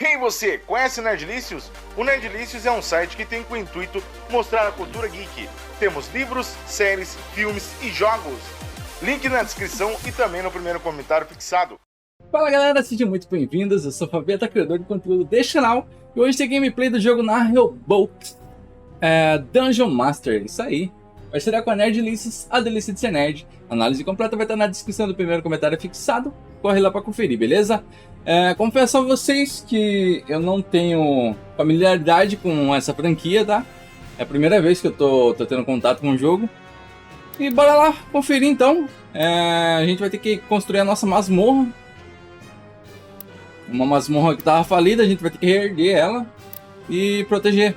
E você, conhece o Nerdlicious? O Nerdlicious é um site que tem como intuito mostrar a cultura geek. Temos livros, séries, filmes e jogos. Link na descrição e também no primeiro comentário fixado. Fala galera, sejam muito bem-vindos, eu sou o Fabeta, criador de conteúdo deste canal. E hoje tem gameplay do jogo NAHEULBEUK Dungeon Master, isso aí. Vai ser com a Nerdlicious, a delícia de ser nerd. A análise completa vai estar na descrição do primeiro comentário fixado. Corre lá para conferir, beleza? Confesso a vocês que eu não tenho familiaridade com essa franquia, tá? É a primeira vez que eu tô tendo contato com o jogo. E bora lá conferir então. A gente vai ter que construir a nossa masmorra. Uma masmorra que tava falida, a gente vai ter que reerguer ela e proteger.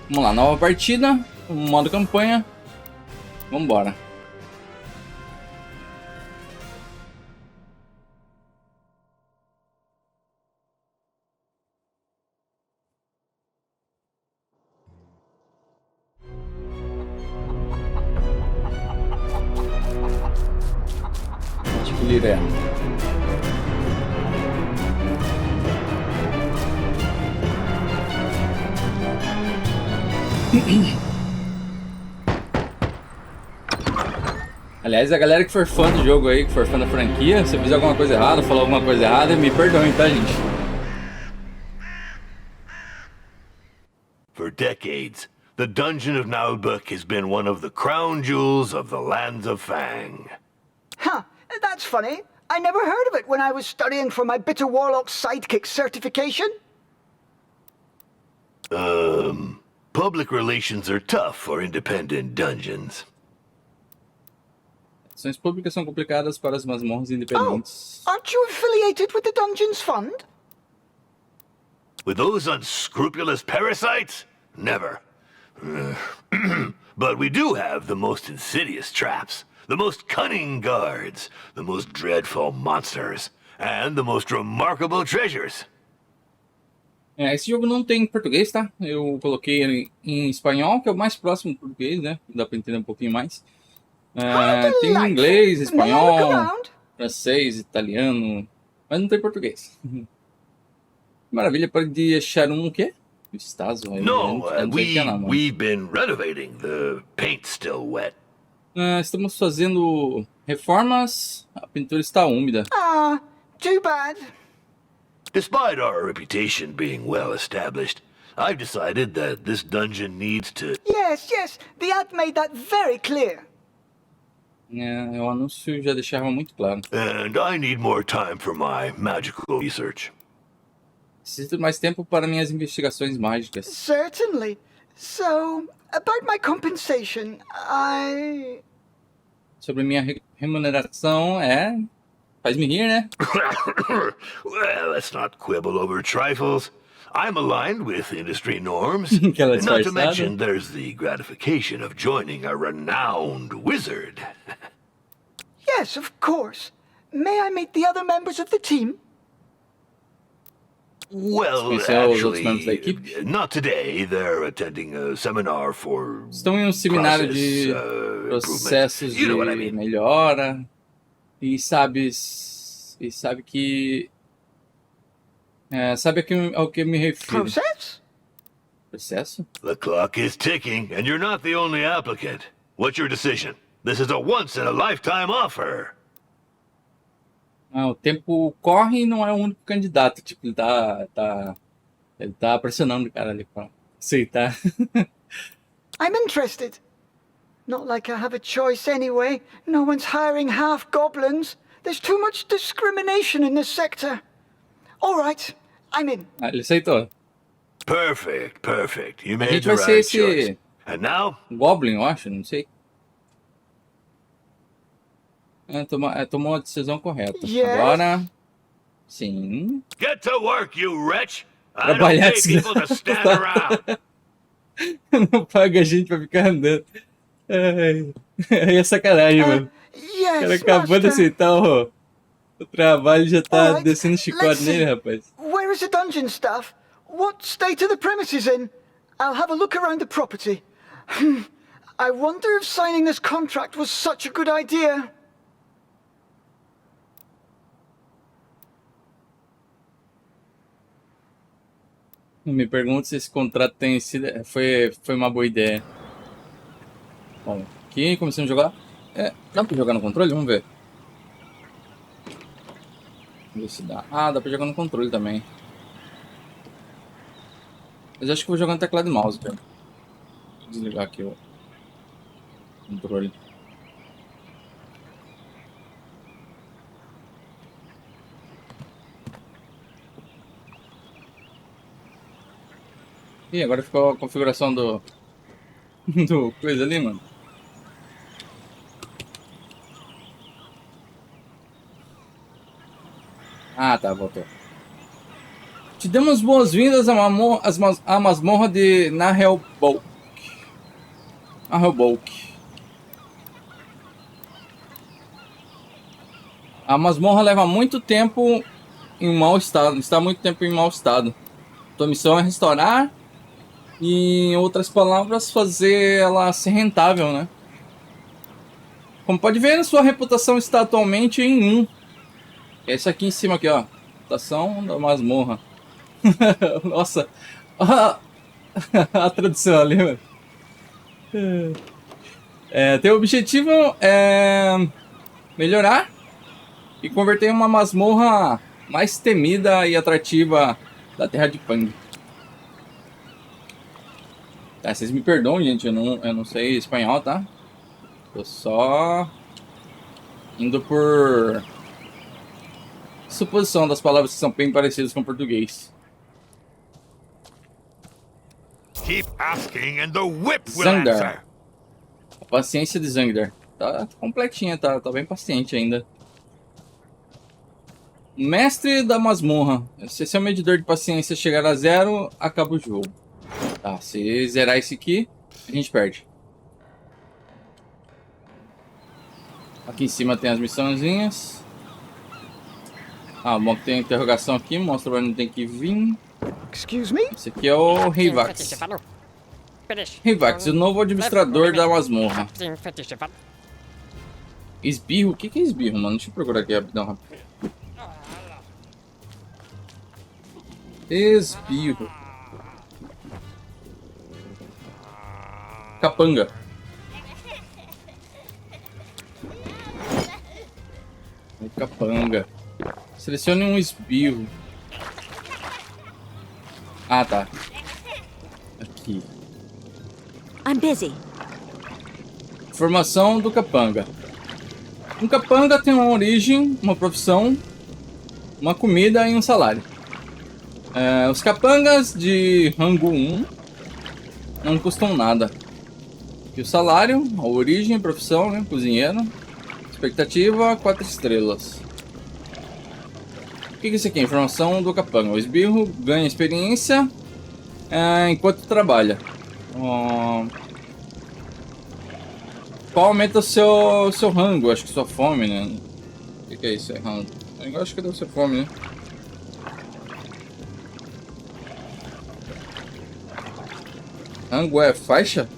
Vamos lá, nova partida, modo campanha. Vambora. Escolher Aliás, a galera que for fã do jogo aí, que for fã da franquia, se eu fizer alguma coisa errada, falar alguma coisa errada, me perdoem, tá, gente? For decades, the Dungeon of Naheulbeuk has been one of the crown jewels of the lands of Fang. Huh, that's funny. I never heard of it when I was studying for my Bitter Warlock Sidekick certification. Public relations are tough for independent dungeons. Ações públicas são complicadas para as masmorras independentes. Oh, aren't you affiliated with the Dungeons Fund? With those unscrupulous parasites? Never. But we do have the most insidious traps, the most cunning guards, the most dreadful monsters, and the most remarkable treasures. Esse jogo não tem em português, tá? Eu coloquei ele em espanhol, que é o mais próximo do português, né? Dá pra entender um pouquinho mais. Tem inglês, espanhol, francês, italiano, mas não tem português. Maravilha, pode achar um o quê? No, we've been renovating. The paint's still wet. Estamos fazendo reformas, a pintura está úmida. Ah, too bad. Despite our reputation being well established, I've decided that this dungeon needs to... Yes, the ad made that very clear. O anúncio já deixava muito claro. And I need more time for my magical research. Preciso de mais tempo para minhas investigações mágicas. Certainly. So, about my compensation, Sobre minha remuneração, faz-me rir, né? Well, let's not quibble over trifles. I'm aligned with industry norms. Not to mention there's the gratification of joining a renowned wizard. Yes, of course. May I meet the other members of the team? Well, actually, not today. They're attending a seminar for... Estão em um seminário de processos de melhora. E sabe que... sabe ao que eu me refiro. Processo? The clock is ticking, and you're not the only applicant. What's your decision? This is a once-in-a-lifetime offer. O tempo corre e não é o único candidato. Tipo, ele tá pressionando o cara ali pra aceitar. I'm interested. Not like I have a choice anyway. No one's hiring half goblins. There's too much discrimination in this sector. All right, I'm in. Ele aceitou. Perfect. You A made gente the vai ser right esse choice. And now? Goblin, eu acho, não sei. Tomou a decisão correta. Yes. Agora, sim. Get to work, you wretch! I don't Trabalhar pay people to stand around. Não paga a gente pra ficar andando. Aí é sacanagem, mano. O cara acabou de aceitar o trabalho e já tá descendo chicote nele, rapaz. Where is the dungeon staff? What state are the premises in? I'll have a look around the property. I wonder if signing this contract was such a good idea. Não me pergunte se esse contrato tem sido... Foi uma boa ideia. Bom, aqui começamos a jogar. Dá pra jogar no controle? Vamos ver. Vamos ver se dá. Ah, dá pra jogar no controle também. Mas acho que vou jogar no teclado e mouse, cara. Vou desligar aqui o controle. Ih, agora ficou a configuração do coisa ali, mano. Ah, tá, voltou. Te damos boas-vindas à masmorra de Naheulbeuk. A masmorra leva muito tempo em mau estado. Está muito tempo em mau estado. Tua missão é restaurar e, em outras palavras, fazer ela ser rentável, né? Como pode ver, sua reputação está atualmente em 1. Esse aqui em cima aqui, ó. Reputação da masmorra. Nossa. A tradução ali, mano. Teu objetivo é melhorar e converter em uma masmorra mais temida e atrativa da Terra de Pang. Tá, vocês me perdoam, gente, eu não sei espanhol, tá? Tô só indo por suposição das palavras que são bem parecidas com o português. Keep asking and the whip will answer. A paciência de Zangdar. Tá completinha, tá bem paciente ainda. Mestre da masmorra. Se seu medidor de paciência chegar a 0, acaba o jogo. Tá, se zerar esse aqui, a gente perde. Aqui em cima tem as missãozinhas. Ah, bom que tem interrogação aqui, mostra onde tem que vir. Excuse me? Esse aqui é o Rivax. Rivax, o novo administrador da masmorra. Esbirro? O que é esbirro, mano? Deixa eu procurar aqui rapidão. Esbirro. Capanga. Capanga. Selecione um esbirro. Ah, tá. Aqui. I'm busy. Formação do capanga. Um capanga tem uma origem, uma profissão, uma comida e um salário. Os capangas de rango 1 não custam nada. E o salário, a origem, a profissão, né? Cozinheiro. Expectativa, 4 estrelas. O que é isso aqui? Informação do capanga. O esbirro ganha experiência enquanto trabalha. Qual aumenta o seu rango? Acho que sua fome, né? O que é isso? É rango? Eu acho que deve ser fome, né? Rango é faixa?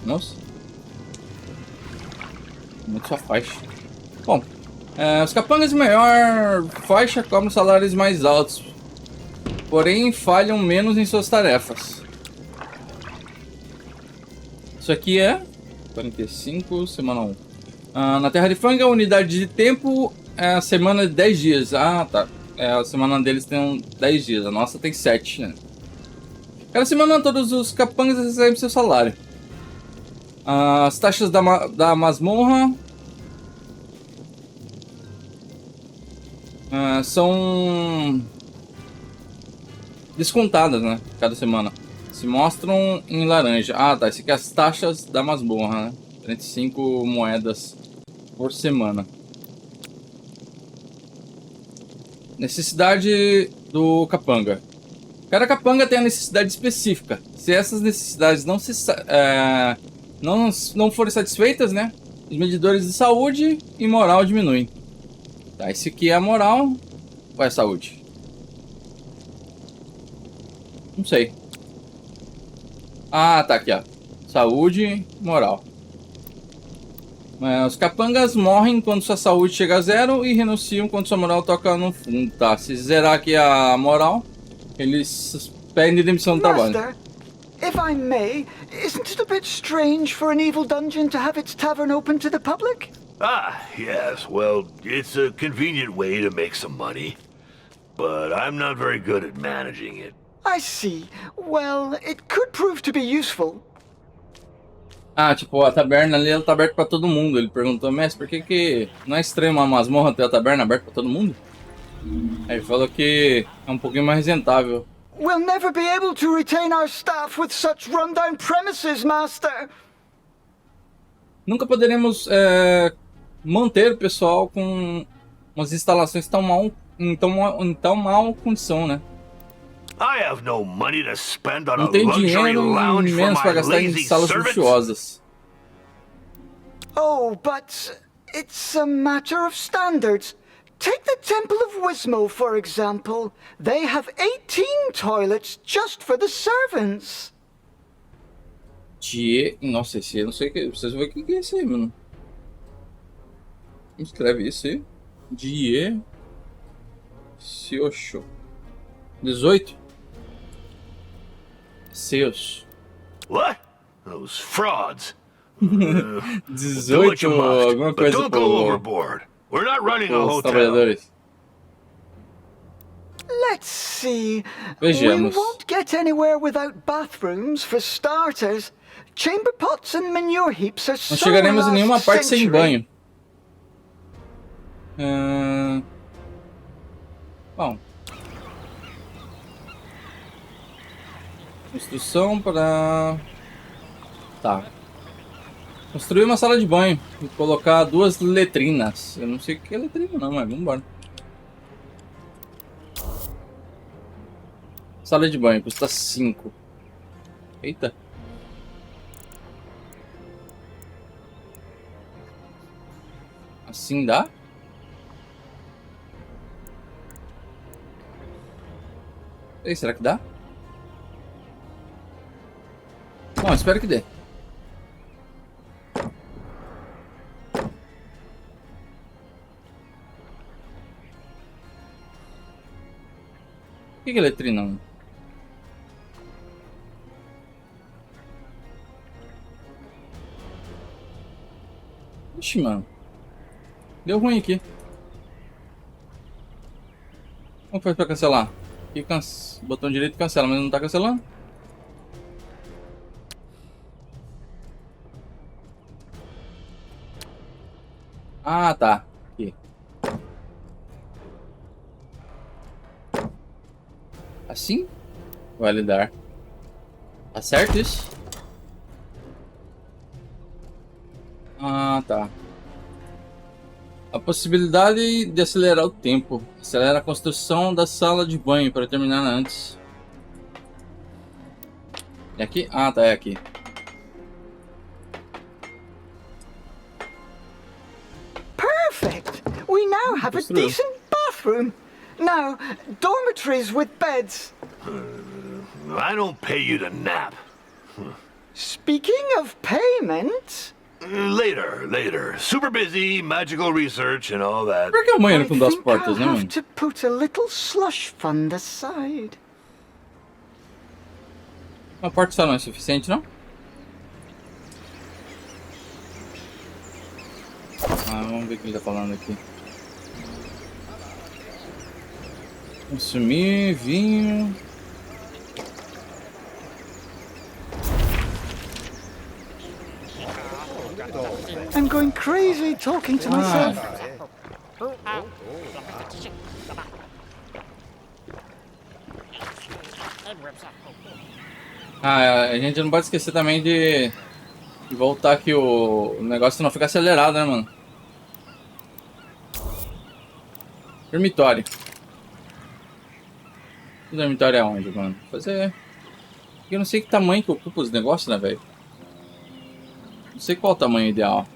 Nossa. Muito só faixa. Bom, os capangas de maior faixa cobram salários mais altos, porém falham menos em suas tarefas. Isso aqui é 45, semana 1. Na Terra de Fang, a unidade de tempo é a semana de 10 dias. Ah, tá. A semana deles tem 10 dias, a nossa tem 7, né? Cada semana todos os capangas recebem seu salário. As taxas da masmorra são descontadas, né? Cada semana. Se mostram em laranja. Ah, tá. Esse aqui é as taxas da masmorra, né? 35 moedas por semana. Necessidade do capanga. Cada capanga tem a necessidade específica. Se essas necessidades não forem satisfeitas, né? Os medidores de saúde e moral diminuem. Tá, esse aqui é a moral ou é a saúde? Não sei. Ah, tá aqui, ó. Saúde e moral. Os capangas morrem quando sua saúde chega a 0 e renunciam quando sua moral toca no fundo. Tá, se zerar aqui a moral, eles pedem demissão do trabalho. Master, if I may, isn't it a bit strange for an evil dungeon to have its tavern open to the public? Ah, yes, well, it's a convenient way to make some money. But I'm not very good at managing it. I see. Well, it could prove to be useful. Ah, tipo, a taberna ali, ela tá aberta pra todo mundo. Ele perguntou, mestre, por que não é estranho uma masmorra ter a taberna aberta pra todo mundo? Aí ele falou que é um pouquinho mais rentável. We'll never be able to retain our staff with such rundown premises, Master. Nunca poderemos manter o pessoal com umas instalações em tão mal condição, né? I have no money to spend on a Não tem luxury dinheiro lounge e for menos para my gastar em lazy salas servants. luxuosas. Oh, but it's a matter of standards. Take the Temple of Wismo, for example. They have 18 toilets just for the servants. Nossa, esse eu não sei o que. Vocês vão ver o que é isso aí, mano. Escreve isso aí. Seocho. 18. Seus. What? Those frauds. 18, alguma But coisa don't go overboard. We're not running a os hotel. trabalhadores. Let's see. Vejamos. We won't get anywhere without bathrooms, for starters. Chamber pots and manure heaps are Não so chegaremos em nenhuma last parte sem century. banho. Bom. Construção para... Tá. Construir uma sala de banho e colocar 2 letrinas. Eu não sei o que é letrina não, mas vamos embora. Sala de banho, custa 5. Eita. Assim dá? Ei, será que dá? Bom, espero que dê. O que é letrina? Ixi, mano. Deu ruim aqui. Como faz pra cancelar? Aqui, botão direito cancela, mas não tá cancelando. Ah, tá. Aqui. Assim? Validar. Tá certo isso? Ah, tá. A possibilidade de acelerar o tempo. Acelera a construção da sala de banho para terminar antes. É aqui? Ah, tá, é aqui. Perfect. We now have a decent bathroom. Now, dormitories with beds. I don't pay you to nap. Speaking of payment... Later. Super busy, magical research and all that. Por que a mãe com 2 portas, né, I'll mano? have to put a little slush fund aside. Uma porta só não é suficiente, não? Ah, vamos ver o que ele tá falando aqui. Consumir, vinho... I'm going crazy talking to myself. Ah, a gente não pode esquecer também de voltar aqui o negócio não ficar acelerado, né, mano? Dormitório. O dormitório é onde, mano? Fazer... Eu não sei que tamanho que ocupa os negócios, né, velho? Não sei qual o tamanho ideal.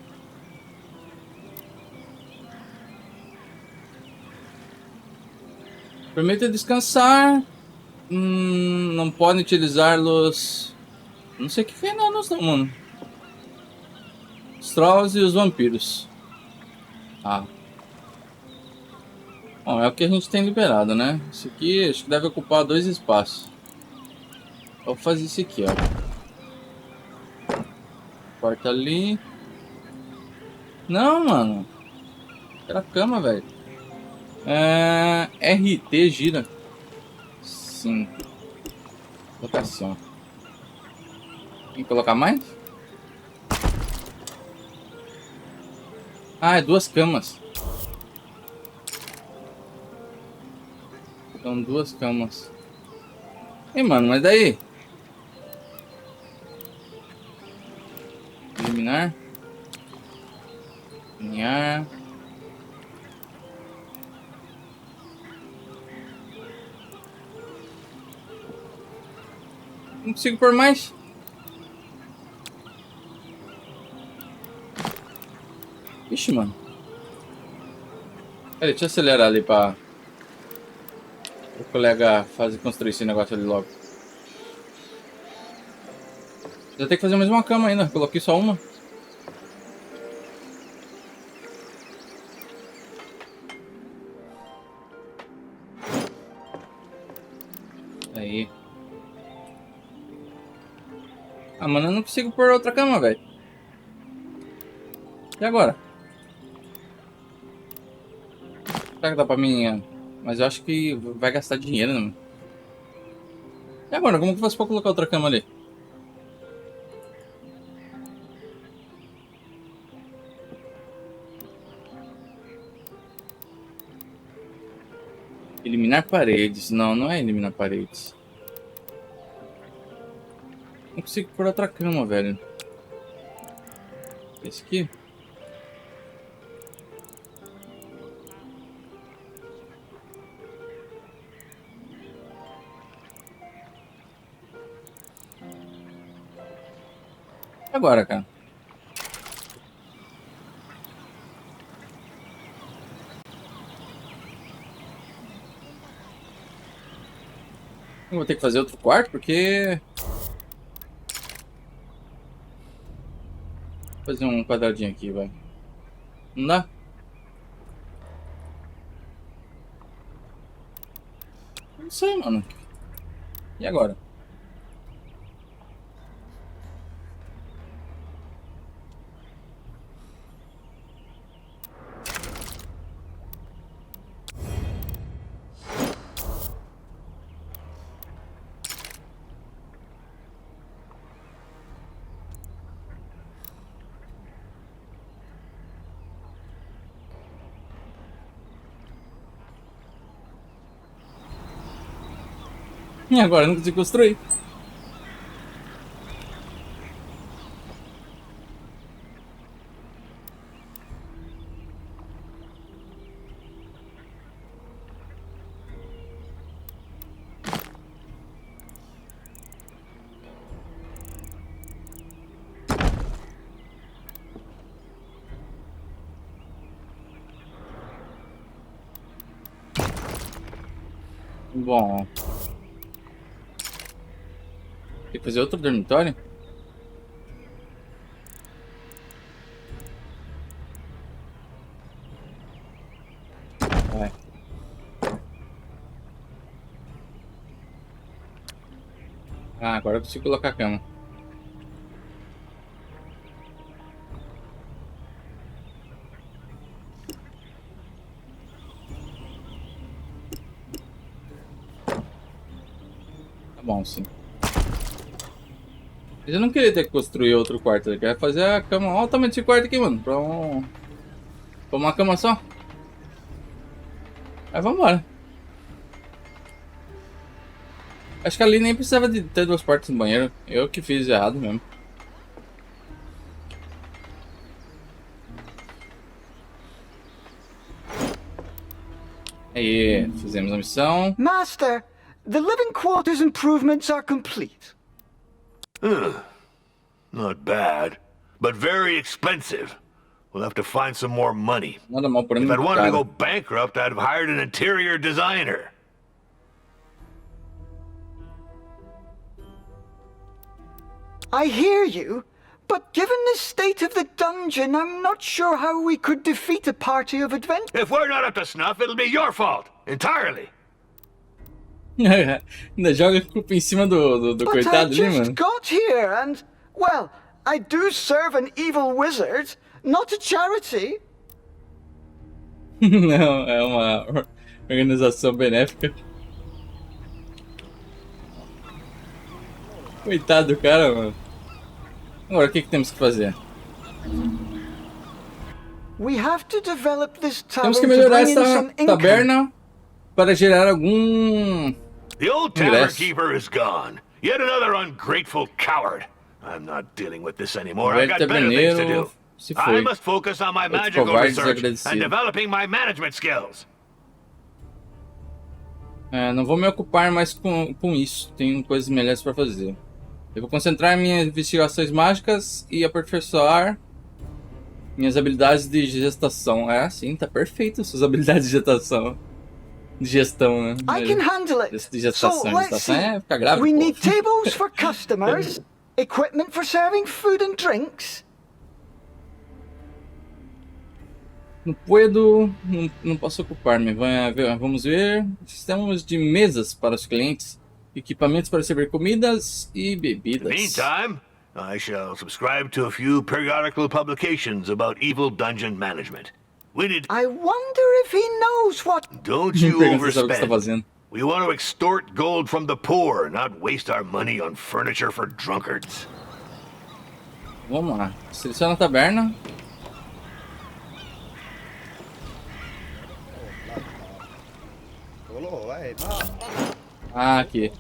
Permite descansar. Não pode utilizá-los. Não sei o que é enanos não, mano. Os trolls e os vampiros. Ah. Bom, é o que a gente tem liberado, né? Isso aqui acho que deve ocupar 2 espaços. Vou fazer isso aqui, ó. Corta ali. Não, mano. Era a cama, velho. RT gira. Sim. Locação. Tem que colocar mais? Ah, é 2 camas. São 2 camas. E mano, mas daí? Eliminar. Eliminar. Não consigo pôr mais. Ixi, mano. Peraí, deixa eu acelerar ali pra o colega construir esse negócio ali logo. Já tem que fazer mais uma cama ainda. Coloquei só uma. Aí. Ah, mano, eu não consigo pôr outra cama, velho. E agora? Será que dá pra mim? Mas eu acho que vai gastar dinheiro, né? E agora? Como que eu faço pra colocar outra cama ali? Eliminar paredes. Não, não é eliminar paredes. Não consigo pôr outra cama, velho. Esse aqui? Agora, cara. Eu vou ter que fazer outro quarto porque... Vou fazer um quadradinho aqui, vai. Não dá? Não sei, mano. E agora? E agora? Eu não consigo construir. Bom... Tem que fazer outro dormitório? Vai. Ah, agora eu consigo colocar a cama. Tá bom, sim. Eu não queria ter que construir outro quarto, eu queria fazer a cama. Olha o tamanho desse quarto aqui, mano. Pra uma cama só. Aí vamos embora. Acho que ali nem precisava de ter 2 portas no banheiro. Eu que fiz errado mesmo. Aí, fizemos a missão. Master, the living quarters improvements are complete. Not bad, but very expensive. We'll have to find some more money. Nada mal, porém If I'd muito wanted to caro. go bankrupt, I'd have hired an interior designer. I hear you, but given the state of the dungeon, I'm not sure how we could defeat a party of adventurers. If we're not up to snuff, it'll be your fault, entirely. Ainda joga culpa em cima do coitado ali, mano. Got here and, well, I do serve an evil wizard, not a charity. Não, é uma organização benéfica. Coitado do cara, mano. Agora, o que temos que fazer? Temos que melhorar essa taberna para gerar algum The old tavern keeper is gone. Yet another ungrateful coward. I'm not dealing with this anymore. I've got better things to do. I must focus on my magical research and developing my management skills. Não vou me ocupar mais com isso. Tenho coisas melhores para fazer. Eu vou concentrar minhas investigações mágicas e aperfeiçoar minhas habilidades de gestação. Sim, tá perfeito suas habilidades de gestação. De gestão, né? I can handle it. De gestação, ficar grávida. We need tables for customers, equipment for serving food and drinks. Não posso ocupar-me. Vamos ver. Sistemas de mesas para os clientes. Equipamentos para servir comidas e bebidas. Meantime, I shall subscribe to a few periodical publications about evil dungeon management. I wonder if he knows what... Don't you overspend. We want to extort gold from the poor, not waste our money on furniture for drunkards. Vamos lá. Seleciona a taberna. Aqui.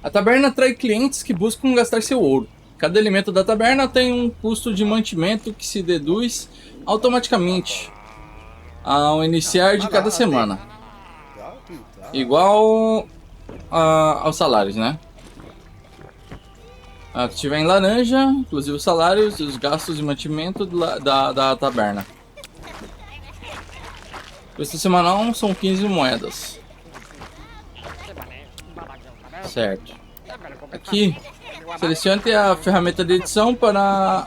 A taberna atrai clientes que buscam gastar seu ouro. Cada elemento da taberna tem um custo de mantimento que se deduz automaticamente ao iniciar de cada semana. Igual aos salários, né? Que tiver em laranja, inclusive os salários e os gastos de mantimento da taberna. Custo semanal são 15 moedas. Certo. Aqui, selecione a ferramenta de edição para...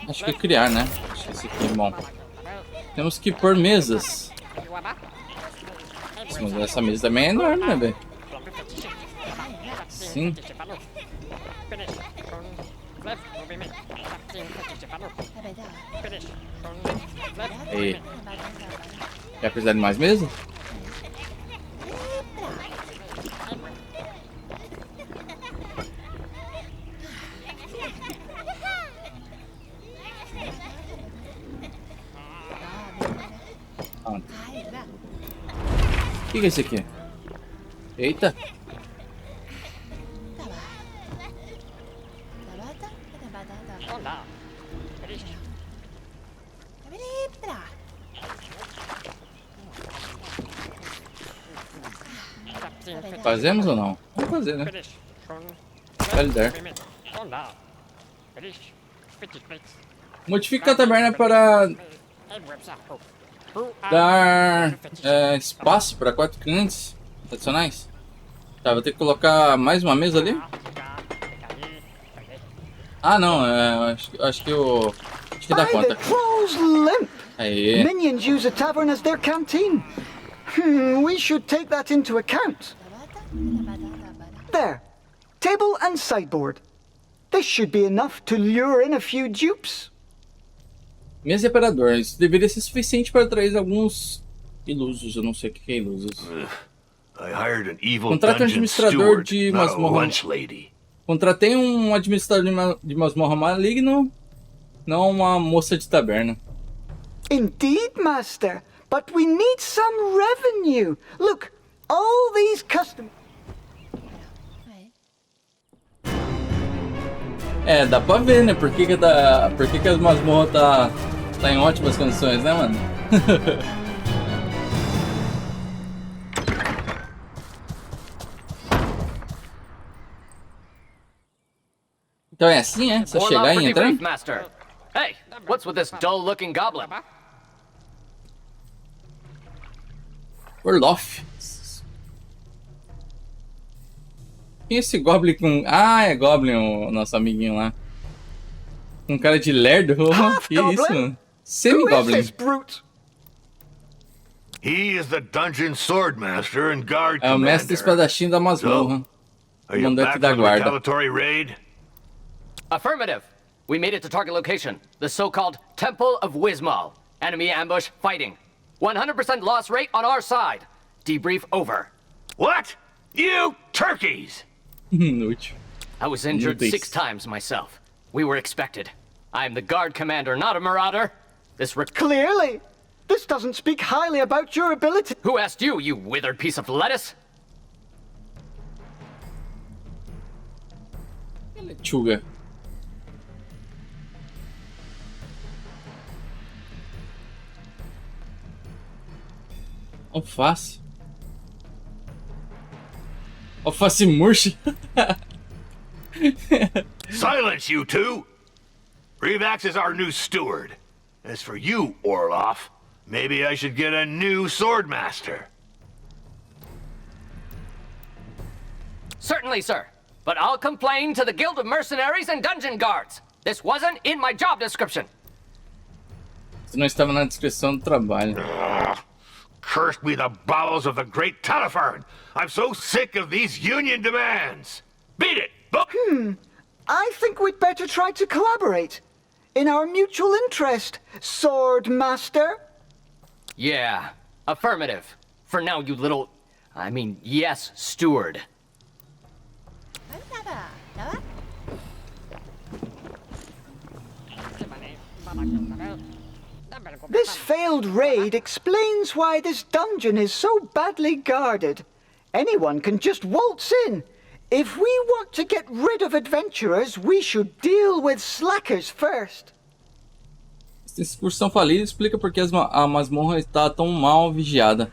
Acho que criar, né? Acho que esse aqui é bom. Temos que pôr mesas. Mas essa mesa também é enorme, né, velho? Sim. Aí. Quer precisar de mais mesa? O que é esse aqui? Eita! Fazemos ou não? Vamos fazer, né? Validar. Modifica a taberna para dar espaço para 4 clientes adicionais. Tá, vou ter que colocar mais uma mesa ali. Ah, não, acho que dá conta. Aí. Minions use a tavern as their canteen. We should take that into account. There, table and sideboard. This should be enough to lure in a few dupes. Mesa e aparador. Isso deveria ser suficiente para atrair alguns ilusos. Eu não sei o que é ilusos. Contrate um administrador de masmorra. Contratei um administrador de masmorra maligno, não uma moça de taberna. Indeed, master. But we need some revenue. Look, all these customers. Dá pra ver, né? Por que as masmorras tá em ótimas condições, né, mano? Então é assim, é? Só chegar e entrar? Hey, what's with this dull-looking goblin? Orloff. Quem é esse Goblin com... Ah, é Goblin, o nosso amiguinho lá. Com cara de lerdo. Que isso, mano? Semi-Goblin. He is the dungeon sword master and guard É o commander. mestre espadachim da masmorra. Are you Comandante back da from the guarda. retaliatory raid? Affirmative. We made it to target location, the so-called Temple of Wismal. Enemy ambush fighting. 100% loss rate on our side. Debrief over. What? You turkeys! Inútil. I was injured Inúteis. 6 times myself. We were expected. I am the guard commander, not a marauder. Clearly. This doesn't speak highly about your ability. Who asked you, you withered piece of lettuce? Lechuga. Alface. Alface murcha. Silence, you two! Revax is our new steward. As for you, Orloff, maybe I should get a new sword master. Certainly, sir. But I'll complain to the Guild of Mercenaries and Dungeon Guards. This wasn't in my job description. Isso não estava na descrição do trabalho. Ugh. Cursed be the bowels of the great Talifern! I'm so sick of these union demands! Beat it! I think we'd better try to collaborate. In our mutual interest, Sword Master. Yeah, affirmative. For now, you little... yes, steward. This failed raid explains why this dungeon is so badly guarded. Anyone can just waltz in. If we want to get rid of adventurers, we should deal with slackers first. Essa excursão falida explica porque a masmorra está tão mal vigiada.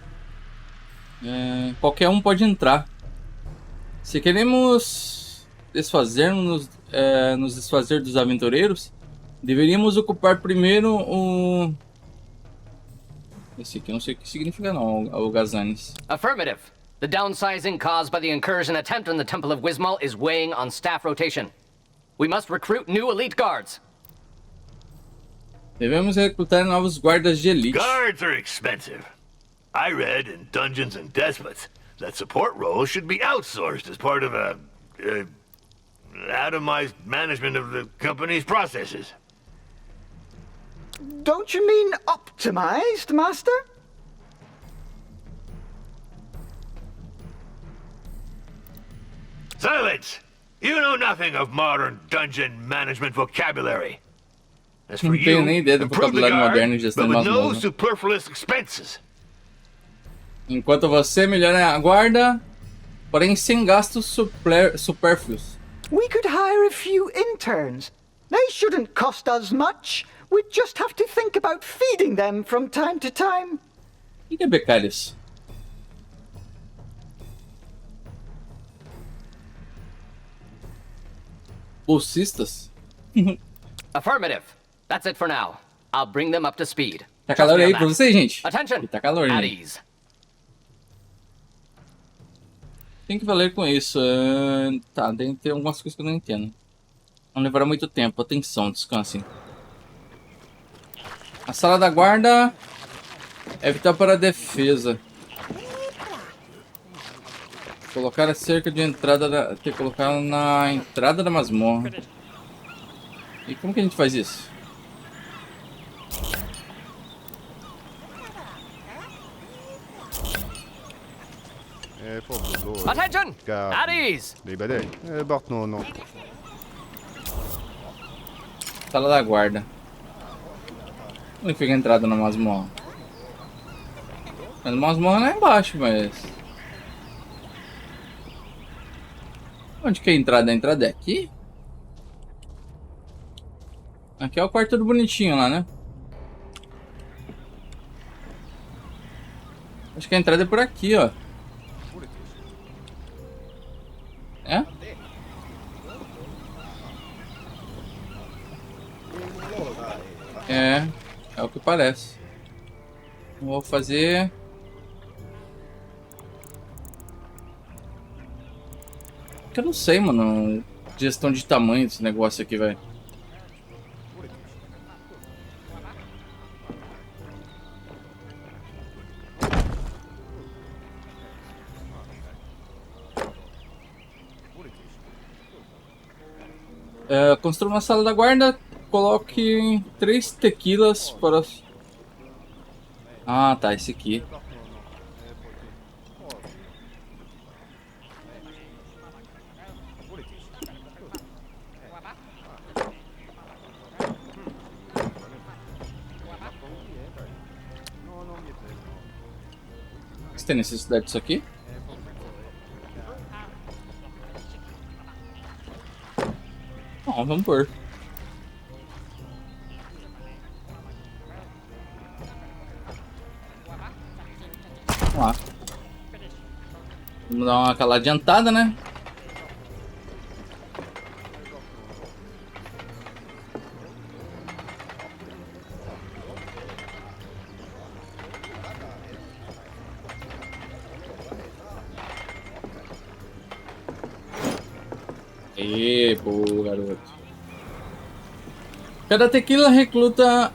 Qualquer um pode entrar. Se queremos nos desfazer dos aventureiros, deveríamos ocupar primeiro o... Esse aqui eu não sei o que significa não, o Gazanes. Affirmative. The downsizing caused by the incursion attempt on the Temple of Wismal is weighing on staff rotation. We must recruit new elite guards. Devemos recrutar novos guardas de elite. Guards are expensive. I read in Dungeons and Despots that support roles should be outsourced as part of a atomized management of the company's processes. Don't you mean optimized, Master? Silence! You know nothing of modern dungeon management vocabulary. As for Não tenho you, nem ideia do improve the vocabulário moderno de guard, gestão but de with no masmorra. superfluous expenses. Enquanto você melhora a guarda, porém sem gastos supérfluos. We could hire a few interns. They shouldn't cost us much. We'd just have to think about feeding them from time to time. O que é becários? Bolsistas? Affirmative. That's it for now. I'll bring them up to speed. Tá Trust calor me on aí that. pra vocês, gente? Attention. Aqui tá calor, At gente. ease. Tem que valer com isso. Tá, tem que ter algumas coisas que eu não entendo. Não levará muito tempo. Atenção, descansem. A sala da guarda é vital para a defesa. Colocar a cerca de entrada da... Ter que colocar na entrada da masmorra. E como que a gente faz isso? Attention. At ease. Sala da guarda. Onde fica a entrada na masmorra? A masmorra lá embaixo, mas... Onde que é a entrada? A entrada é aqui? Aqui é o quarto do bonitinho lá, né? Acho que a entrada é por aqui, ó. É? É o que parece. Vou fazer... Eu não sei, mano. Gestão de tamanho desse negócio aqui, velho. Construa uma sala da guarda. Coloque 3 tequilas para... Ah, tá, esse aqui. Você tem necessidade disso aqui? Bom, vamos pôr. Vamos lá. Vamos dar aquela adiantada, né? Pô, garoto. Cada tequila recruta,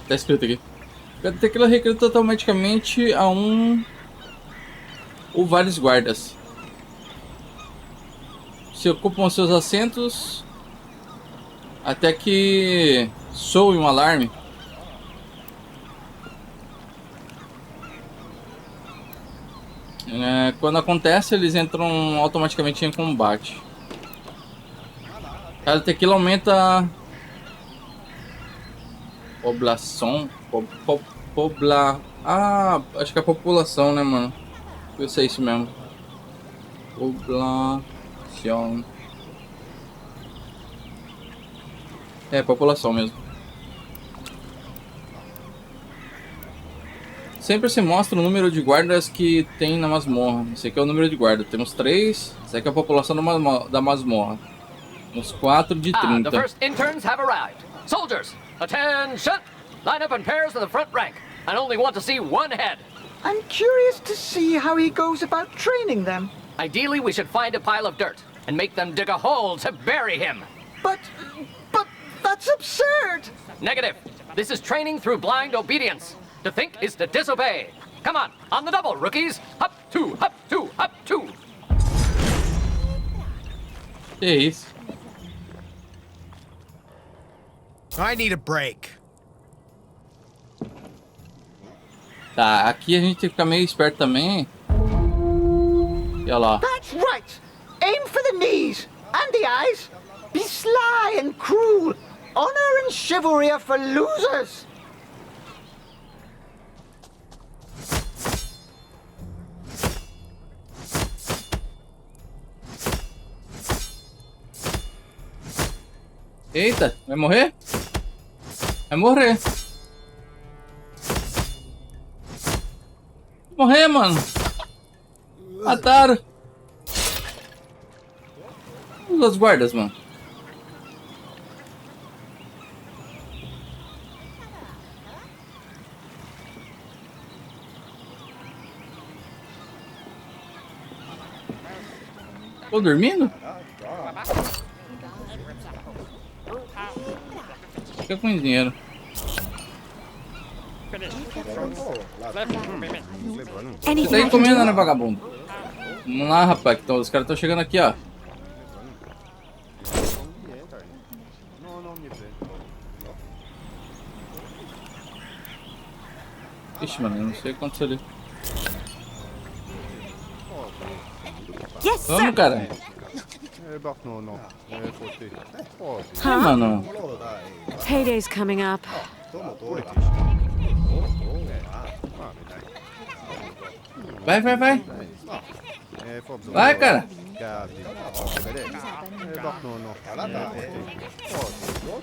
tá escrito aqui. Cada tequila recruta automaticamente a um ou vários guardas. Se ocupam seus assentos até que soe um alarme. Quando acontece, eles entram automaticamente em combate. Cada tequila aumenta a poblação. Acho que é a população, né, mano? Eu sei isso mesmo. Poblação. É, população mesmo. Sempre se mostra o número de guardas que tem na masmorra. Esse aqui é o número de guarda. Temos 3. Essa aqui é a população da masmorra. Uns 4 de 30. The first interns have arrived. Soldiers, attention! Line up in pairs in the front rank. I only want to see one head. I'm curious to see how he goes about training them. Ideally, we should find a pile of dirt and make them dig a hole to bury him. But that's absurd. Negative. This is training through blind obedience. To think is to disobey. Come on the double, rookies. Up, 2, up, 2, up, 2. Que isso? I need a break. Tá, aqui a gente tem que ficar meio esperto também. E olha lá. That's right. Aim for the knees and the eyes. Be sly and cruel. Honor and chivalry are for losers. Eita, vai morrer? Vai morrer. Vai morrer, mano. Mataram. Os guardas, mano. Tô dormindo? Fica com dinheiro. Você tá encomenda, né, vagabundo? Vamos lá, rapaz, que os caras estão chegando aqui, ó. Ixi, mano, eu não sei o que aconteceu ali. Vamos, cara. Ah, mano. Payday's coming up. Vai, vai, vai. Vai, cara.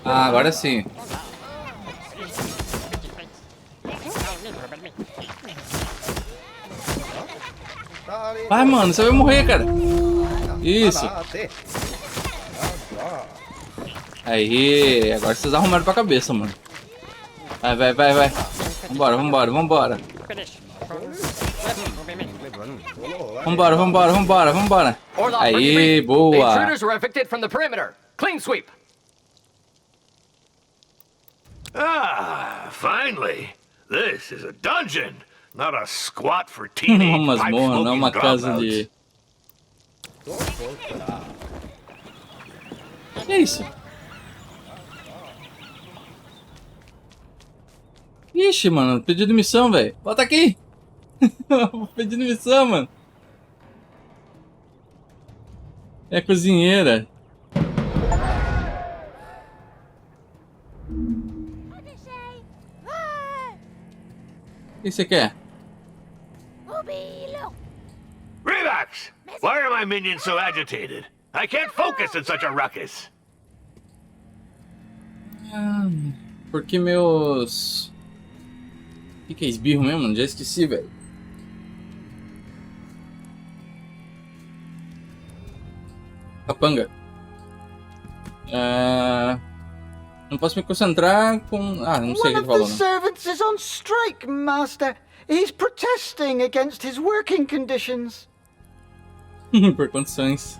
Ah, agora sim. Vai, mano, você vai morrer, cara. Isso. Aí, agora vocês arrumaram pra cabeça, mano. Vai, vai, vai, vai. Vambora, vambora, vambora. Vambora, vambora, vambora, vambora. Aí, boa. Intruders were evicted from the perimeter. Clean sweep. Ah, finally. This is a dungeon, not a squat for teenage Uma masmorra, não uma casa de... Que é isso? Ixi, mano, pedido de missão, velho. Bota aqui! Pedido de missão, mano. É a cozinheira. O que você quer? Relax! Why are my minions so agitated? I can't focus in such a ruckus. Porque meus... O que é esbirro mesmo? Já esqueci, velho. Capanga. Não posso me concentrar com... Ah, não sei o que ele falou, One of the servants is on strike, Master. He's protesting against his working conditions. Por condições.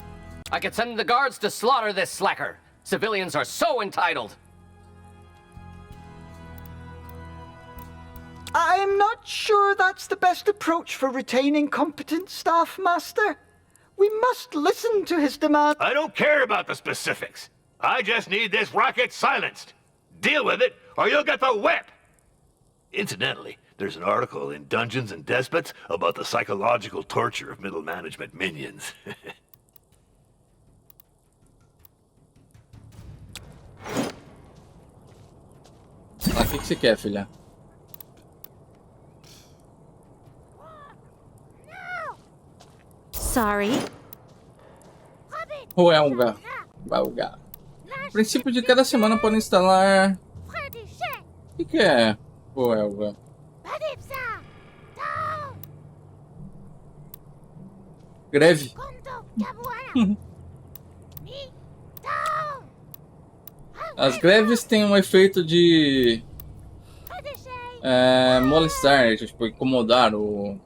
I could send the guards to slaughter this slacker. Civilians are so entitled. I'm not sure that's the best approach for retaining competent staff, Master. We must listen to his demand. I don't care about the specifics. I just need this rocket silenced. Deal with it, or you'll get the whip. Incidentally, there's an article in Dungeons and Despots about the psychological torture of middle management minions. O que você quer, filha? Sorry. Huelga. O princípio de cada semana podem instalar... O que é Huelga? Greve. As greves têm um efeito de... molestar, tipo, incomodar o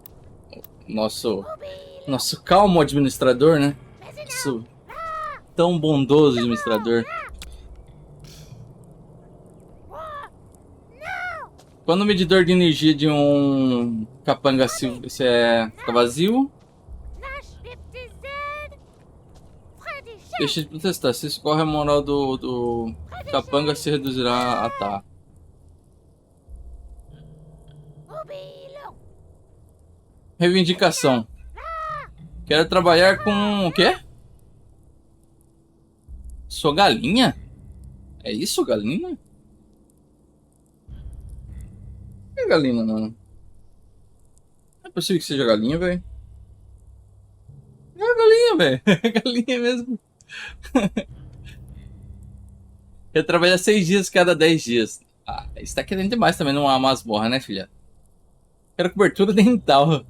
nosso calmo administrador, né? Nosso tão bondoso administrador. Quando o medidor de energia de um capanga fica vazio, deixa de protestar. Se escorre a moral do capanga, se reduzirá a tá. Reivindicação. Quero trabalhar com o quê? Sou galinha? É isso, galinha? Não é galinha, não. Não é possível que seja galinha, velho. Não é galinha, velho. É galinha mesmo. Quero trabalhar 6 dias cada 10 dias. Ah, isso tá querendo demais também numa masmorra, né, filha? Quero cobertura dental.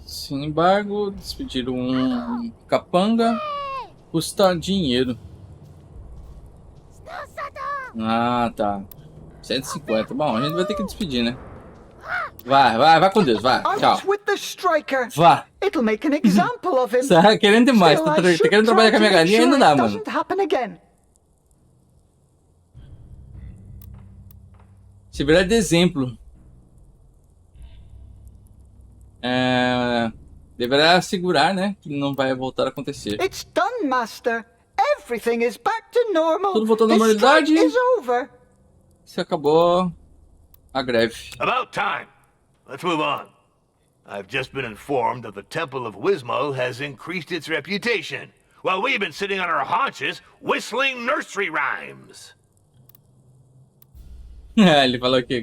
Sem embargo, despedir um capanga custa dinheiro. Ah, tá. 150. Bom, a gente vai ter que despedir, né? Vai com Deus, vai. Tchau. Vá. Você tá querendo demais. Tá querendo trabalhar com a minha galinha e não dá, mano. Se virar de exemplo. Deverá assegurar, né, que não vai voltar a acontecer. It's done, Master. Everything is back to normal. Tudo voltou à normalidade. Se acabou a greve. About time. Let's move on. I've just been informed that the Temple of Wismal has increased its reputation, while we've been sitting on our haunches whistling nursery rhymes. Ele falou que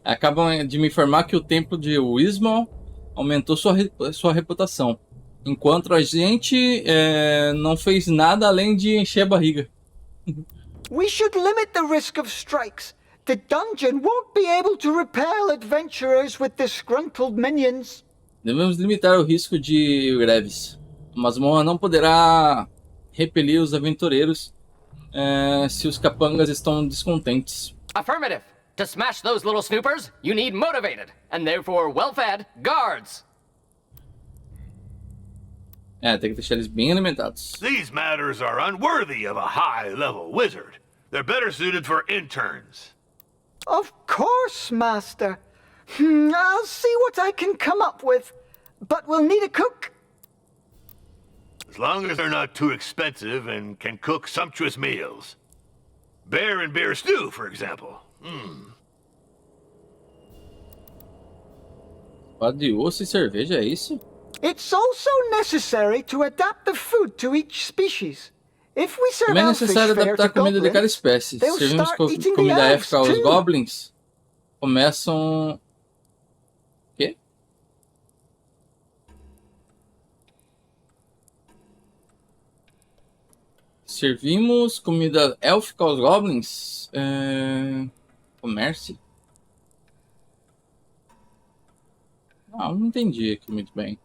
acabam de me informar que o templo de Wismal aumentou sua reputação, enquanto a gente não fez nada além de encher a barriga. We should limit the risk of strikes. The dungeon won't be able to repel adventurers with disgruntled minions. Devemos limitar o risco de greves. A masmorra não poderá repelir os aventureiros se os capangas estão descontentes. Affirmative. To smash those little snoopers, you need motivated, and therefore well-fed, guards. É, tem que deixar eles bem alimentados. These matters are unworthy of a high-level wizard. They're better suited for interns. Of course, Master. I'll see what I can come up with. But we'll need a cook. As long as they're not too expensive and can cook sumptuous meals. Bear and beer stew, for example. Espada de osso e cerveja, é isso? It's also necessary to adapt the food to each species. If we serve Também é elfish necessário fare adaptar a to comida de cada goblins, espécie. they'll Servimos start eating the comida elves élfica aos too. goblins. Começam... Quê? Servimos comida élfica aos goblins? Comércio? Não entendi aqui muito bem.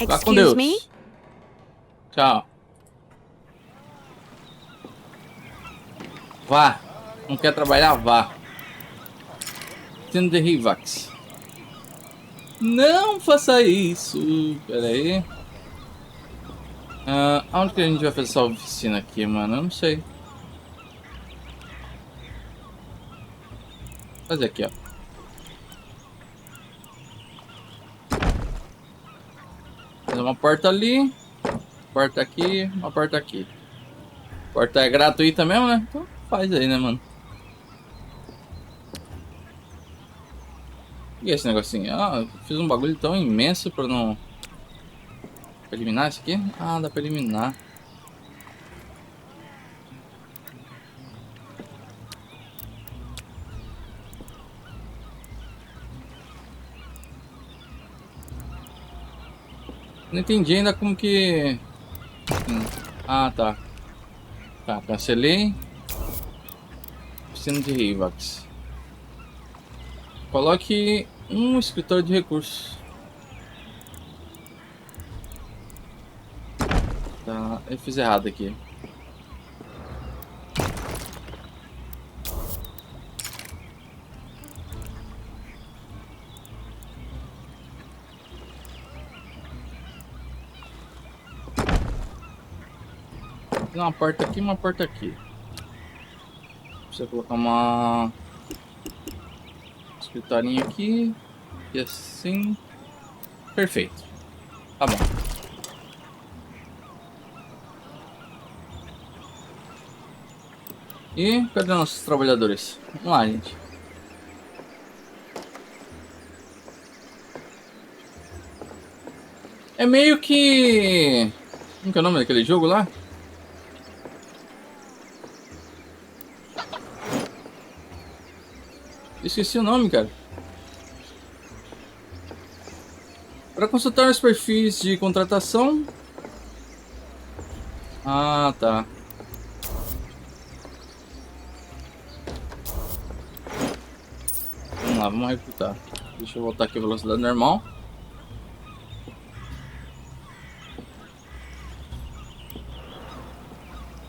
Vá com Deus. Excuse me? Tchau. Vá. Não quer trabalhar? Vá. Tenderrivax. Não faça isso. Pera aí. Onde que a gente vai fazer essa oficina aqui, mano? Eu não sei. Vou fazer aqui, ó. Fazer uma porta ali. Porta aqui. Uma porta aqui. Porta é gratuita mesmo, né? Então faz aí, né, mano? O que é esse negocinho? Ah, fiz um bagulho tão imenso pra não... Pra eliminar isso aqui? Ah, dá pra eliminar. Não entendi ainda como que... Ah, tá. Tá, cancelei. Oficina de Rivax. Coloque um escritório de recursos. Tá, eu fiz errado aqui. Tem uma porta aqui e uma porta aqui. Precisa colocar uma... escritorinho aqui. E assim. Perfeito. Tá bom. E cadê nossos trabalhadores? Vamos lá, gente. É meio que... Como que é o nome daquele jogo lá? Esqueci o nome, cara. Para consultar os perfis de contratação. Ah, tá. Vamos lá, vamos recrutar. Deixa eu voltar aqui a velocidade normal.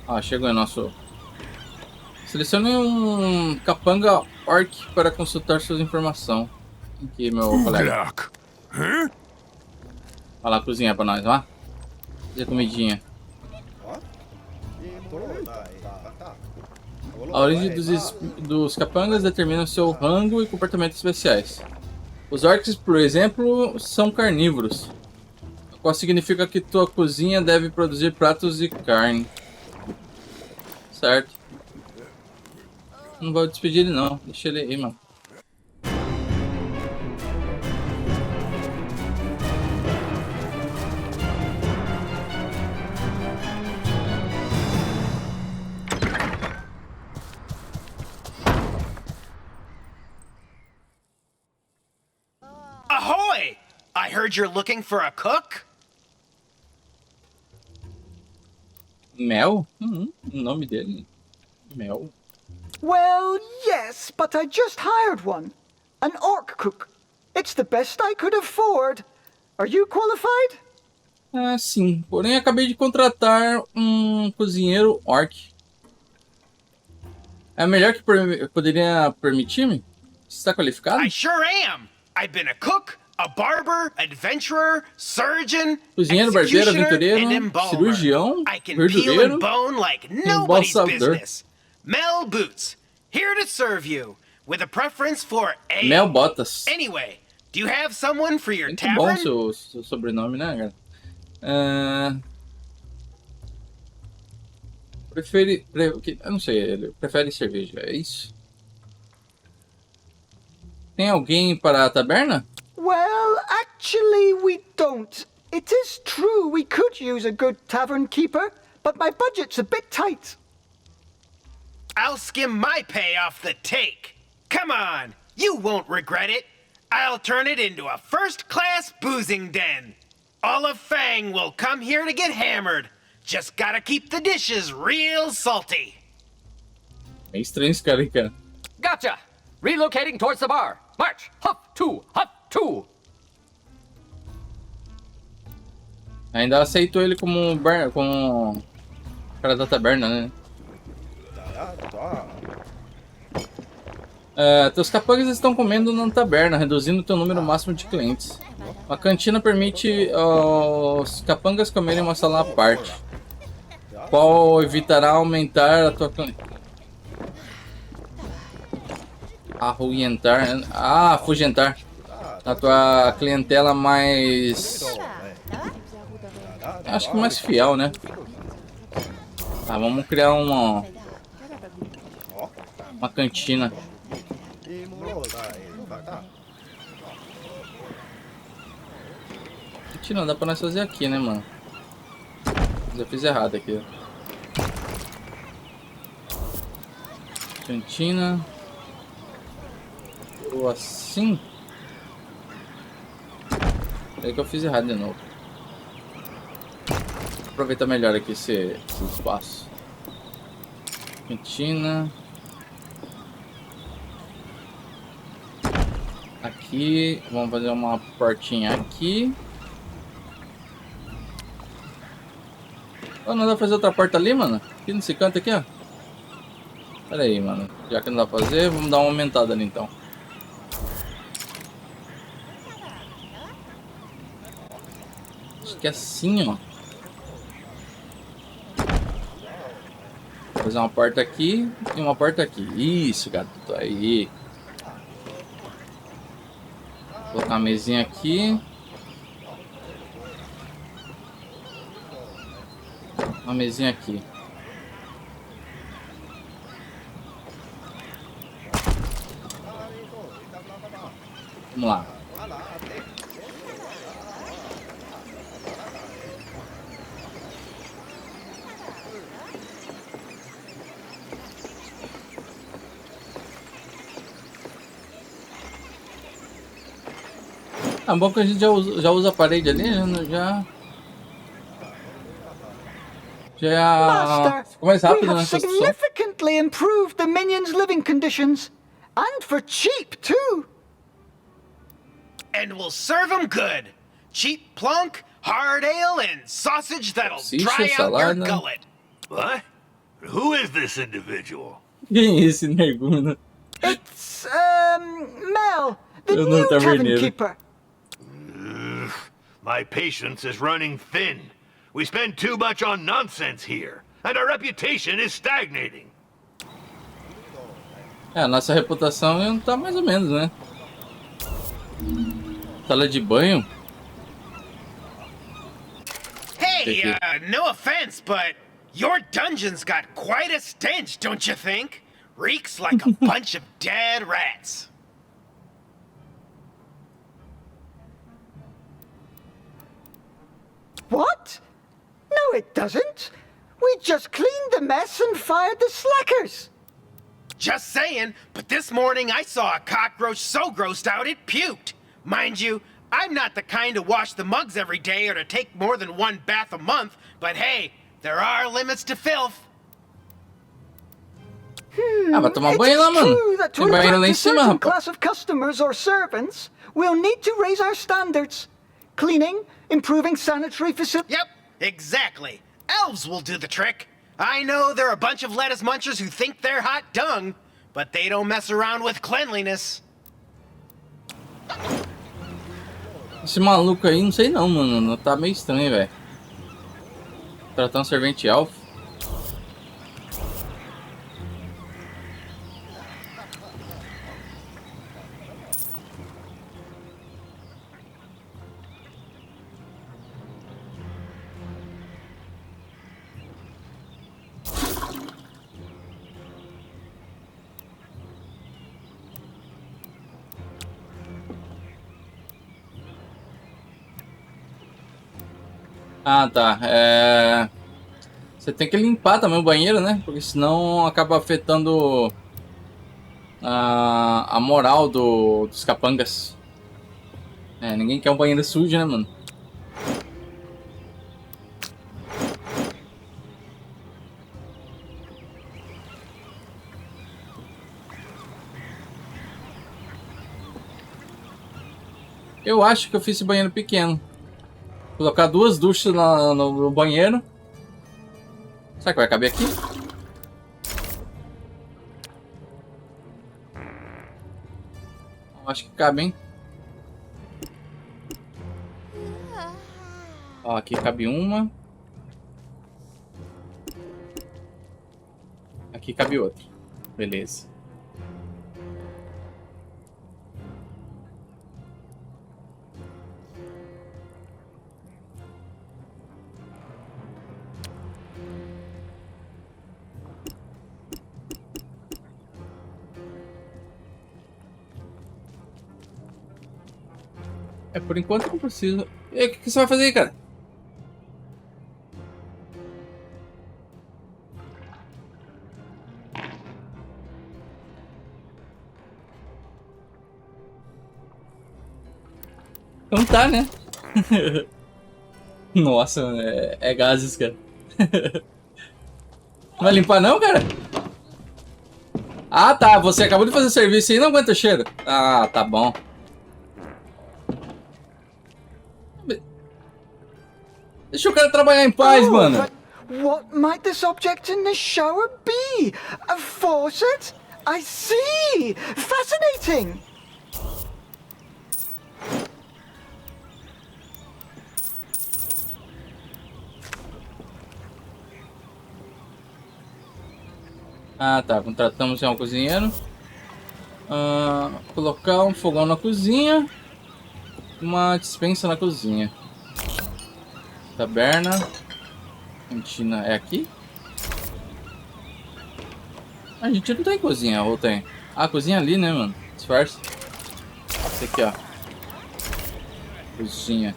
Ah, chegou aí nosso... Selecione um capanga orc para consultar suas informações. Aqui, meu colega. Vai lá cozinhar pra nós, ó. Fazer comidinha. A origem dos capangas determina seu rango e comportamentos especiais. Os orcs, por exemplo, são carnívoros. O qual significa que tua cozinha deve produzir pratos de carne. Certo. Não vou despedir ele não, deixa ele aí, mano. Ahoy! I heard you're looking for a cook? Mel? O nome dele. Mel. Well, yes, but I just hired one. An orc cook. It's the best I could afford. Are you qualified? Ah, sim. Porém, acabei de contratar um cozinheiro orc. É melhor que poderia permitir-me? Você está qualificado? I sure am. I've been a cook, a barber, adventurer, surgeon, Cozinheiro, barbeiro, executioner, aventureiro, and embalmer. cirurgião, I can peel verdureiro and bone like e nobody's embalsador. business. Mel Boots, here to serve you, with a preference for ale. Mel Botas. Anyway, do you have someone for your Muito bom tavern? seu sobrenome, né, cara? Eu não sei, ele prefere cerveja, é isso? Tem alguém para a taberna? Well, actually we don't. It is true we could use a good tavern keeper, but my budget's a bit tight. I'll skim my pay off the take. Come on, you won't regret it. I'll turn it into a first-class boozing den. All of Fang will come here to get hammered. Just gotta keep the dishes real salty. É estranho esse cara aí, cara. Gotcha! Relocating towards the bar. March! Huff two! Huff two! Ainda aceitou ele como como cara da taberna, né? Teus capangas estão comendo na taberna, reduzindo o teu número máximo de clientes. A cantina permite aos capangas comerem uma sala à parte, qual evitará aumentar a tua afugentar a tua clientela mais, acho que mais fiel, né? Tá, vamos criar uma cantina. Cantina dá pra nós fazer aqui, né, mano? Já fiz errado aqui. Cantina. Ou assim. É que eu fiz errado de novo. Vou aproveitar melhor aqui esse espaço. Cantina. Aqui. Vamos fazer uma portinha aqui. Oh, não dá pra fazer outra porta ali, mano? Aqui nesse canto aqui, ó. Pera aí, mano. Já que não dá pra fazer, vamos dar uma aumentada ali então. Acho que é assim, ó. Vou fazer uma porta aqui e uma porta aqui. Isso, gato. Aí. Vou colocar uma mesinha aqui. Uma mesinha aqui. Vamos lá. É bom que a gente já usa a parede ali, já ficou mais rápido, we né? have significantly improved the minions' living conditions, and for cheap too. And we'll serve them good. Cheap plunk, hard ale, and sausage that'll dry out your gullet. What? Who is this individual? Quem é esse nerguno? It's, Mel, the new tavern keeper. My patience is running thin. We spend too much on nonsense here, and our reputation is stagnating. A nossa reputação tá mais ou menos, né? Sala de banho. Hey, no offense, but your dungeon's got quite a stench, don't you think? Reeks like a bunch of dead rats. What? No, it doesn't. We just cleaned the mess and fired the slackers. Just saying, but this morning I saw a cockroach so grossed out it puked. Mind you, I'm not the kind to wash the mugs every day or to take more than one bath a month, but hey, there are limits to filth. Vai tomar banho lá, mano. Tem banheiro lá em cima, rapaz. Class of customers or servants, we'll need to raise our standards. Cleaning, improving sanitary facilities. Yep, exactly. Elves will do the trick. I know there are a bunch of lettuce munchers who think they're hot dung, but they don't mess around with cleanliness. Esse maluco aí, não sei não, mano. Tá meio estranho, velho. Tratando servente elfo. Ah, tá. Você tem que limpar também o banheiro, né? Porque senão acaba afetando a moral dos capangas. Ninguém quer um banheiro sujo, né, mano? Eu acho que eu fiz esse banheiro pequeno. Colocar 2 duchas no banheiro. Será que vai caber aqui? Acho que cabe, hein? Ó, aqui cabe uma. Aqui cabe outra. Beleza. Por enquanto eu não preciso. E aí, o que você vai fazer aí, cara? Então tá, né? Nossa, é gases, cara. Não vai limpar não, cara? Ah, tá. Você acabou de fazer serviço aí e não aguenta o cheiro. Ah, tá bom. Deixa o cara trabalhar em paz, mano. What might this object in the shower be? A faucet? I see! Fascinating! Ah, tá. Contratamos um cozinheiro. Colocar um fogão na cozinha. Uma despensa na cozinha. Taberna. Cantina é aqui? A gente não tem cozinha, ou tem? Ah, cozinha ali, né, mano? Disfarce. Esse aqui, ó. Cozinha.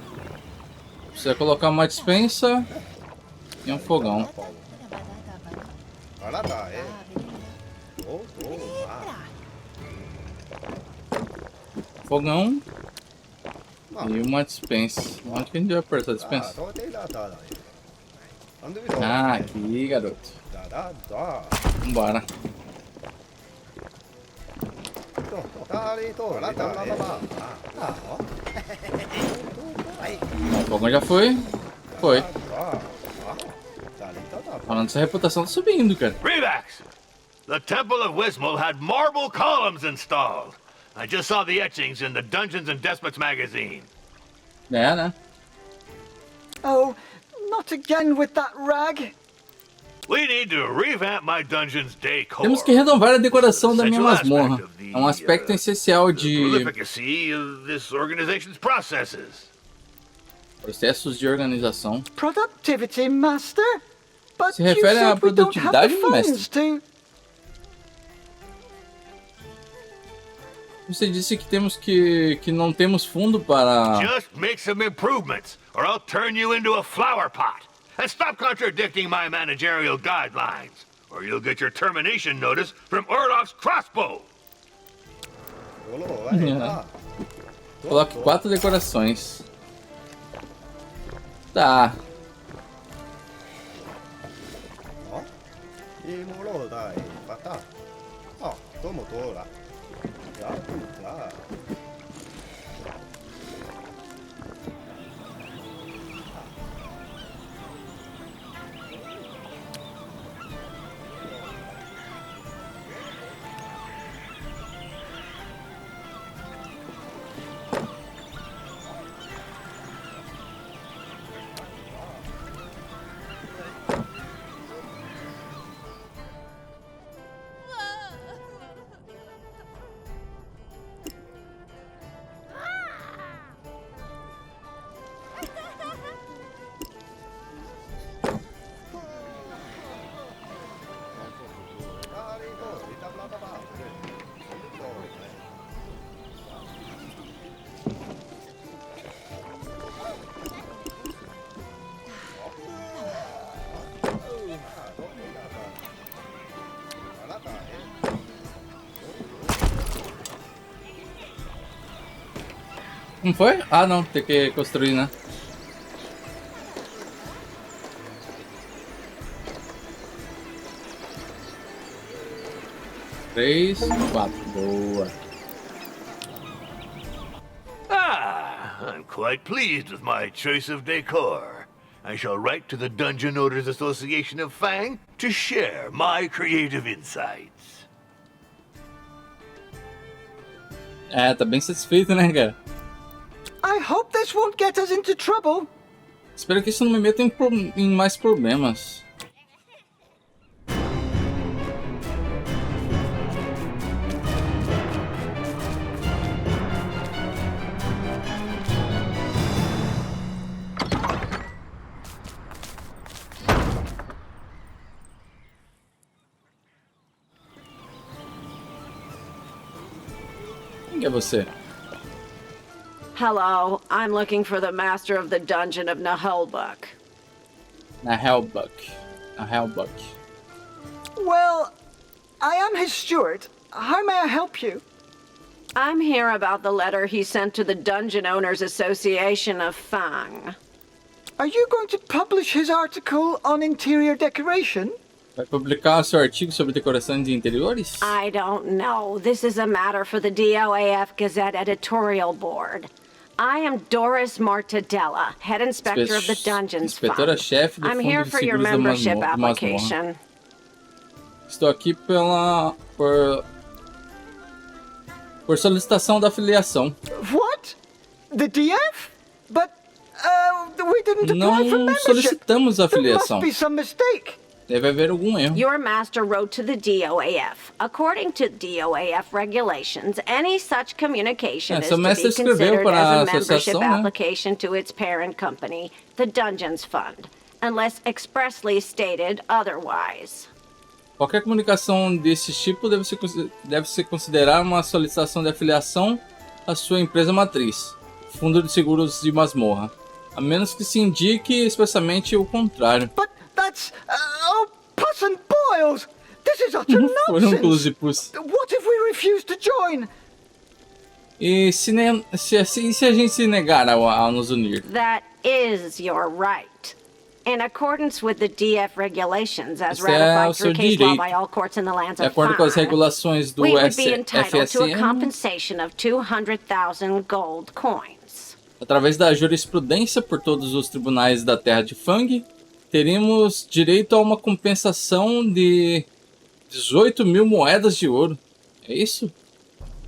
Precisa colocar uma despensa e um fogão. Fogão e uma dispensa. Onde que a gente vai pôr essa dispensa? Ah, aqui, garoto. Vambora. O fogão já foi. Foi. Falando dessa reputação tá subindo, cara. Revax! The Temple of Wismal had marble columns installed. I just saw the etchings in the Dungeons and Despots magazine. Né? Oh, not again with that rag. We need to revamp my dungeon's decor. Temos que renovar a decoração da minha masmorra. É um aspecto essencial de processos de organização. Productivity, Master? But Se refere à produtividade, mestre. Você disse que temos que não temos fundo para. Just make some improvements, or I'll turn you into a flower pot. And stop contradicting my managerial guidelines, or you'll get your termination notice from Orloff's crossbow. Coloque 4 decorações. Tá. Não foi? Ah, não. Tem que construir, né? Três, quatro. Boa. I'm quite pleased with my choice of decor. I shall write to the Dungeon Owners Association of Fang to share my creative insights. É, tá bem satisfeito, né, cara? I hope this won't get us into trouble. Espero que isso não me meta em mais problemas. Quem é você? Hello, I'm looking for the master of the Dungeon of Naheulbeuk. Naheulbeuk. Well, I am his steward. How may I help you? I'm here about the letter he sent to the Dungeon Owners Association of Fang. Are you going to publish his article on interior decoration? Vai publicar seu artigo sobre decoração de interiores? I don't know. This is a matter for the DOAF Gazette editorial board. I am Doris Mortadella, head inspector of the Dungeons Fund. Inspetora-chefe do I'm Fundo here de for your Seguros da membership Masmorra. application. Estou aqui por solicitação da afiliação. What? The DF? But, we didn't apply for Não membership. solicitamos a There afiliação. must be some mistake. Deve haver algum erro. Your master wrote to the DOAF. According to DOAF regulations, any such communication is seu to mestre be escreveu considered para a as a membership associação, né? application to its parent company, the Dungeons Fund, unless expressly stated otherwise. Qualquer comunicação desse tipo deve ser considerada uma solicitação de afiliação à sua empresa matriz, Fundo de Seguros de Masmorra, a menos que se indique expressamente o contrário. But that's... oh, pus and boils! This is utter Furúnculos nonsense! de pus. What if we refuse to join? E se a gente se negar a nos unir? That is your right. In accordance with the DF regulations as Esse é o ratified seu through case law direito. by all courts in the lands De of acordo com as Fang, regulações do we would be entitled to a FSM, compensation of 200,000 gold coins. através da jurisprudência por todos os tribunais da Terra de Fang, teremos direito a uma compensação de 18.000 moedas de ouro. É isso?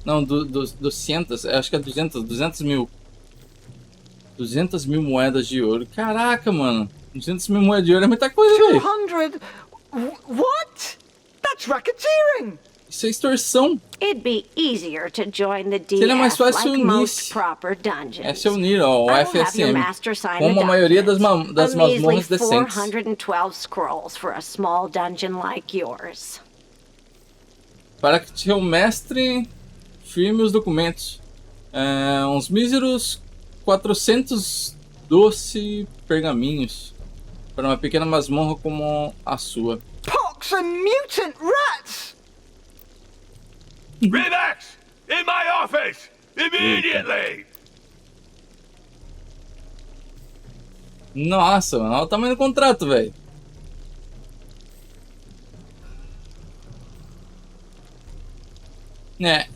Não, 200, acho que é 200 mil. 200 mil moedas de ouro. Caraca, mano. 200 mil moedas de ouro é muita coisa, velho. 200? What? That's racketeering! Isso é extorsão. It'd be easier to join the Seria mais DF fácil like most unir-se. proper dungeons. É se unir ao I will have your FSM, master sign como the a maioria das document. das A measly masmorras decentes. 412 scrolls for a small dungeon like yours. Para que seu mestre firme os documentos. Uns míseros 412 pergaminhos para uma pequena masmorra como a sua. Pox and mutant rats! Revax! In my office! Immediately! Nossa, mano, olha o tamanho do contrato, velho. É.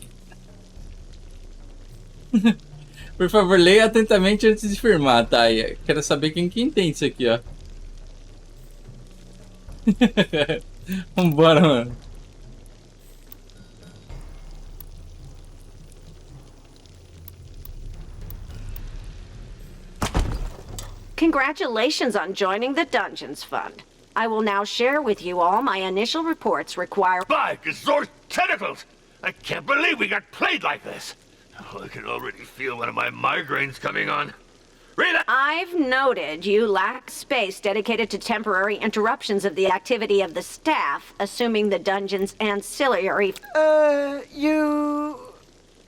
Por favor, leia atentamente antes de firmar, tá? Quero saber quem entende isso aqui, ó. Vambora, mano. Congratulations on joining the Dungeons Fund. I will now share with you all my initial reports required. By Gazor's tentacles! I can't believe we got played like this! Oh, I can already feel one of my migraines coming on. Revax! I've noted you lack space dedicated to temporary interruptions of the activity of the staff, assuming the dungeon's ancillary. You...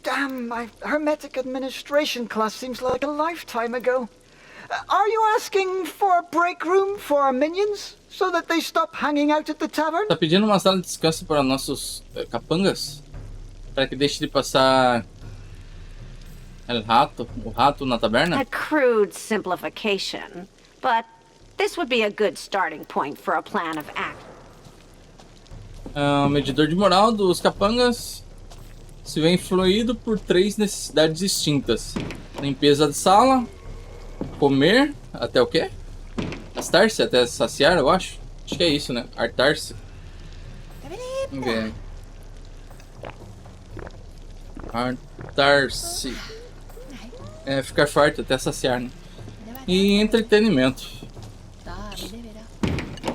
Damn, my hermetic administration class seems like a lifetime ago. Are you asking for a break room for our minions, so that they stop hanging out at the tavern? Tá pedindo uma sala de descanso para nossos capangas? Para que deixe de passar O rato na taberna? A crude simplification, but this would be a good starting point for a plan of action. Medidor de moral dos capangas se vê influído por 3 necessidades distintas: limpeza de sala, comer, até o quê? Astar-se, até saciar, eu acho. Acho que é isso, né? Hartar-se. Vamos ver. Hartar-se. É, ficar farto até saciar, né? E entretenimento.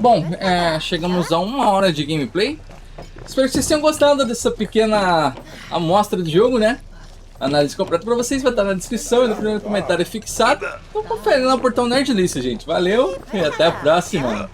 Bom, chegamos a 1 hora de gameplay. Espero que vocês tenham gostado dessa pequena amostra de jogo, né? A análise completa pra vocês vai estar na descrição e no primeiro comentário fixado. Então confere lá no portão Nerdlicious, gente. Valeu e até a próxima.